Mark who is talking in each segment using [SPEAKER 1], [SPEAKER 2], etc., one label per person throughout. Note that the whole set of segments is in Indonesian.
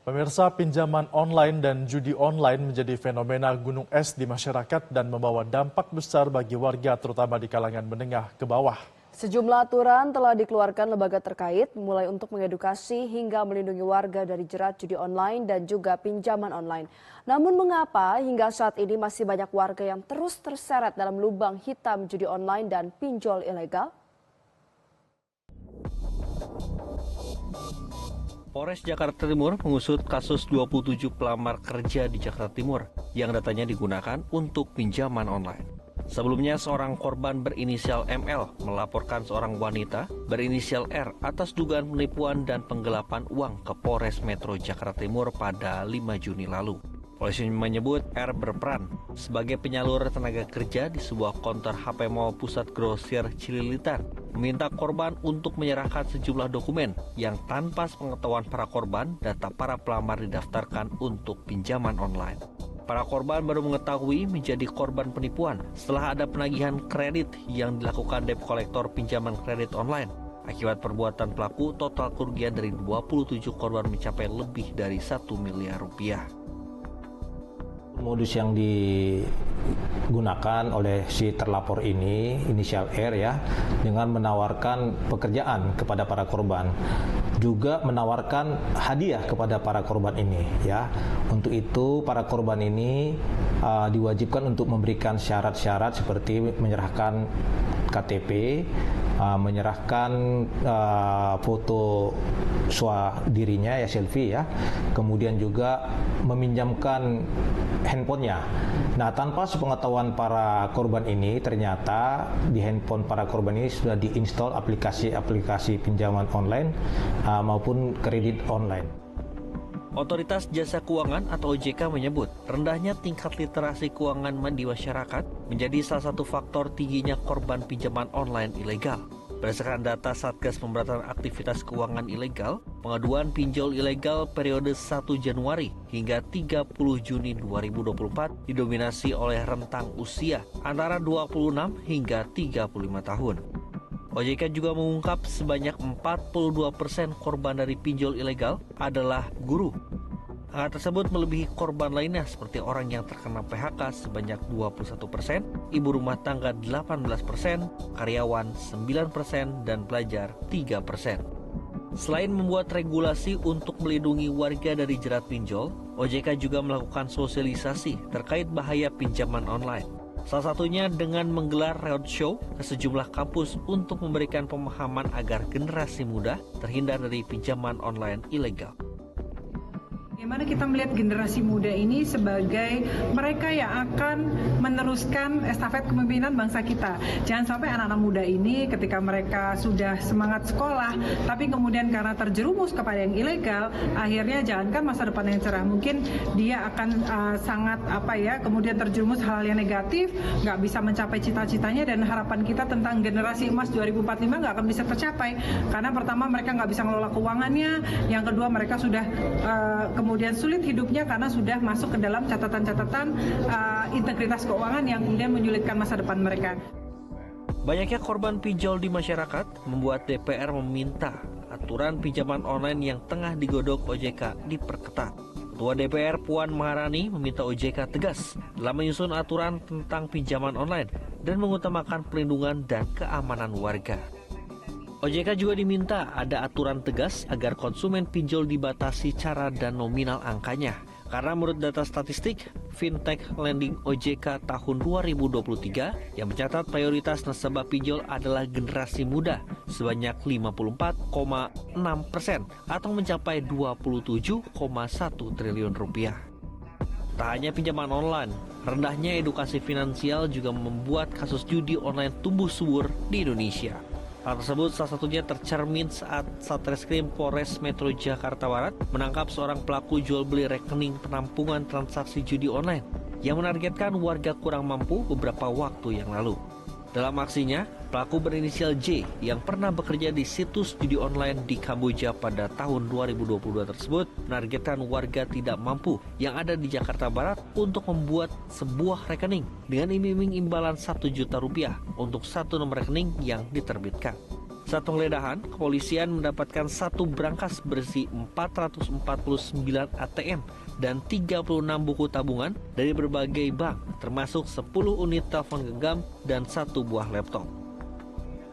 [SPEAKER 1] Pemirsa, pinjaman online dan judi online menjadi fenomena gunung es di masyarakat dan membawa dampak besar bagi warga terutama di kalangan menengah ke bawah.
[SPEAKER 2] Sejumlah aturan telah dikeluarkan lembaga terkait, mulai untuk mengedukasi hingga melindungi warga dari jerat judi online dan juga pinjaman online. Namun mengapa hingga saat ini masih banyak warga yang terus terseret dalam lubang hitam judi online dan pinjol ilegal?
[SPEAKER 3] Polres Jakarta Timur mengusut kasus 27 pelamar kerja di Jakarta Timur yang datanya digunakan untuk pinjaman online. Sebelumnya, seorang korban berinisial ML melaporkan seorang wanita berinisial R atas dugaan penipuan dan penggelapan uang ke Polres Metro Jakarta Timur pada 5 Juni lalu. Polisi menyebut R berperan sebagai penyalur tenaga kerja di sebuah konter HP Mall Pusat Grosir Cililitan, meminta korban untuk menyerahkan sejumlah dokumen yang tanpa sepengetahuan para korban data para pelamar didaftarkan untuk pinjaman online. Para korban baru mengetahui menjadi korban penipuan setelah ada penagihan kredit yang dilakukan debt kolektor pinjaman kredit online. Akibat perbuatan pelaku, total kerugian dari 27 korban mencapai lebih dari 1 miliar rupiah.
[SPEAKER 4] Modus yang digunakan oleh si terlapor ini, inisial R ya, dengan menawarkan pekerjaan kepada para korban, juga menawarkan hadiah kepada para korban ini ya. Untuk itu para korban ini diwajibkan untuk memberikan syarat-syarat seperti menyerahkan KTP, menyerahkan foto dirinya ya, selfie ya, kemudian juga meminjamkan handphonenya. Nah, tanpa sepengetahuan para korban ini, ternyata di handphone para korban ini sudah diinstal aplikasi pinjaman online maupun kredit online.
[SPEAKER 3] Otoritas Jasa Keuangan atau OJK menyebut rendahnya tingkat literasi keuangan di masyarakat menjadi salah satu faktor tingginya korban pinjaman online ilegal. Berdasarkan data Satgas Pemberantasan Aktivitas Keuangan Ilegal, pengaduan pinjol ilegal periode 1 Januari hingga 30 Juni 2024 didominasi oleh rentang usia antara 26 hingga 35 tahun. OJK juga mengungkap sebanyak 42% korban dari pinjol ilegal adalah guru. Angka tersebut melebihi korban lainnya seperti orang yang terkena PHK sebanyak 21%, ibu rumah tangga 18%, karyawan 9%, dan pelajar 3%. Selain membuat regulasi untuk melindungi warga dari jerat pinjol, OJK juga melakukan sosialisasi terkait bahaya pinjaman online. Salah satunya dengan menggelar roadshow ke sejumlah kampus untuk memberikan pemahaman agar generasi muda terhindar dari pinjaman online ilegal.
[SPEAKER 5] Bagaimana kita melihat generasi muda ini sebagai mereka yang akan meneruskan estafet kepemimpinan bangsa kita. Jangan sampai anak-anak muda ini ketika mereka sudah semangat sekolah, tapi kemudian karena terjerumus kepada yang ilegal, akhirnya jangankan masa depan yang cerah, mungkin dia akan kemudian terjerumus hal yang negatif, nggak bisa mencapai cita-citanya, dan harapan kita tentang generasi emas 2045 nggak akan bisa tercapai. Karena pertama mereka nggak bisa mengelola keuangannya, yang kedua mereka sudah kemudian sulit hidupnya karena sudah masuk ke dalam catatan-catatan integritas keuangan yang kemudian menyulitkan masa depan mereka.
[SPEAKER 3] Banyaknya korban pinjol di masyarakat membuat DPR meminta aturan pinjaman online yang tengah digodok OJK diperketat. Ketua DPR Puan Maharani meminta OJK tegas dalam menyusun aturan tentang pinjaman online dan mengutamakan pelindungan dan keamanan warga. OJK juga diminta ada aturan tegas agar konsumen pinjol dibatasi cara dan nominal angkanya. Karena menurut data statistik Fintech Lending OJK tahun 2023 yang mencatat prioritas nasabah pinjol adalah generasi muda sebanyak 54,6% atau mencapai 27,1 triliun rupiah. Tak hanya pinjaman online, rendahnya edukasi finansial juga membuat kasus judi online tumbuh subur di Indonesia. Hal tersebut salah satunya tercermin saat Satreskrim Polres Metro Jakarta Barat menangkap seorang pelaku jual beli rekening penampungan transaksi judi online yang menargetkan warga kurang mampu beberapa waktu yang lalu. Dalam aksinya, pelaku berinisial J yang pernah bekerja di situs judi online di Kamboja pada tahun 2022 tersebut menargetkan warga tidak mampu yang ada di Jakarta Barat untuk membuat sebuah rekening dengan iming-iming imbalan 1 juta rupiah untuk satu nomor rekening yang diterbitkan. Saat penggeledahan, kepolisian mendapatkan satu brankas berisi 449 ATM dan 36 buku tabungan dari berbagai bank, termasuk 10 unit telepon genggam dan 1 buah laptop.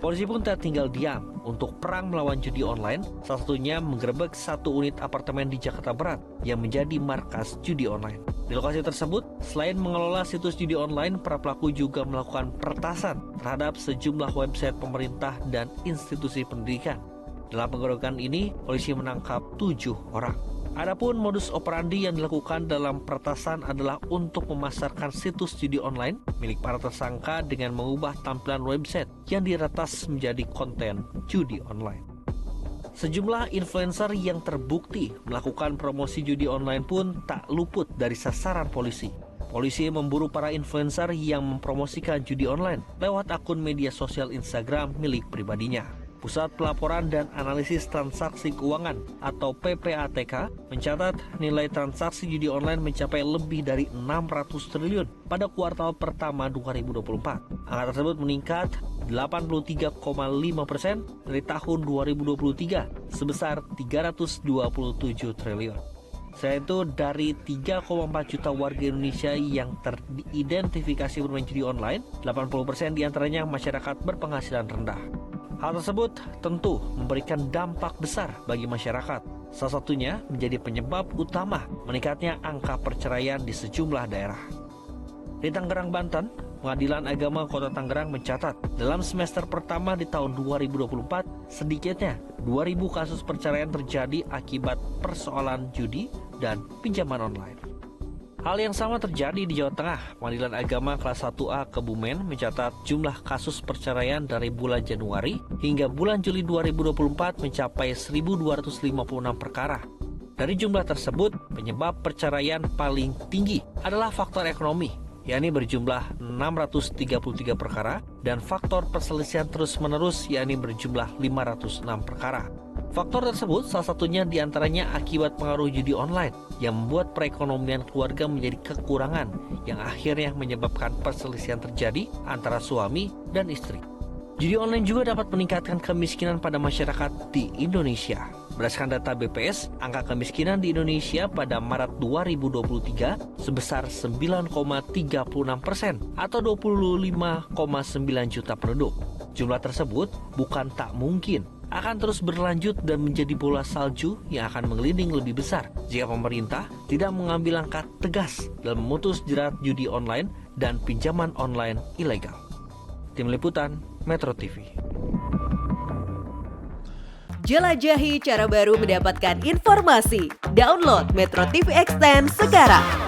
[SPEAKER 3] Polisi pun tak tinggal diam untuk perang melawan judi online, salah satunya menggerebek satu unit apartemen di Jakarta Barat yang menjadi markas judi online. Di lokasi tersebut, selain mengelola situs judi online, para pelaku juga melakukan peretasan terhadap sejumlah website pemerintah dan institusi pendidikan. Dalam penggerebekan ini, polisi menangkap 7 orang. Adapun modus operandi yang dilakukan dalam peretasan adalah untuk memasarkan situs judi online milik para tersangka dengan mengubah tampilan website yang diretas menjadi konten judi online. Sejumlah influencer yang terbukti melakukan promosi judi online pun tak luput dari sasaran polisi. Polisi memburu para influencer yang mempromosikan judi online lewat akun media sosial Instagram milik pribadinya. Pusat Pelaporan dan Analisis Transaksi Keuangan atau PPATK mencatat nilai transaksi judi online mencapai lebih dari 600 triliun pada kuartal pertama 2024. Angka tersebut meningkat 83,5% dari tahun 2023 sebesar 327 triliun. Selain itu, dari 3,4 juta warga Indonesia yang teridentifikasi bermain judi online, 80% diantaranya masyarakat berpenghasilan rendah. Hal tersebut tentu memberikan dampak besar bagi masyarakat. Salah satunya menjadi penyebab utama meningkatnya angka perceraian di sejumlah daerah. Di Tangerang, Banten, Pengadilan Agama Kota Tangerang mencatat dalam semester pertama di tahun 2024 sedikitnya 2.000 kasus perceraian terjadi akibat persoalan judi dan pinjaman online. Hal yang sama terjadi di Jawa Tengah. Pengadilan Agama kelas 1A Kebumen mencatat jumlah kasus perceraian dari bulan Januari hingga bulan Juli 2024 mencapai 1.256 perkara. Dari jumlah tersebut, penyebab perceraian paling tinggi adalah faktor ekonomi, yakni berjumlah 633 perkara, dan faktor perselisihan terus-menerus, yakni berjumlah 506 perkara. Faktor tersebut salah satunya diantaranya akibat pengaruh judi online yang membuat perekonomian keluarga menjadi kekurangan yang akhirnya menyebabkan perselisihan terjadi antara suami dan istri. Judi online juga dapat meningkatkan kemiskinan pada masyarakat di Indonesia. Berdasarkan data BPS, angka kemiskinan di Indonesia pada Maret 2023 sebesar 9,36% atau 25,9 juta penduduk. Jumlah tersebut bukan tak mungkin akan terus berlanjut dan menjadi bola salju yang akan menggelinding lebih besar jika pemerintah tidak mengambil langkah tegas dalam memutus jerat judi online dan pinjaman online ilegal. Tim Liputan Metro TV.
[SPEAKER 6] Jelajahi cara baru mendapatkan informasi. Download Metro TV Extend sekarang.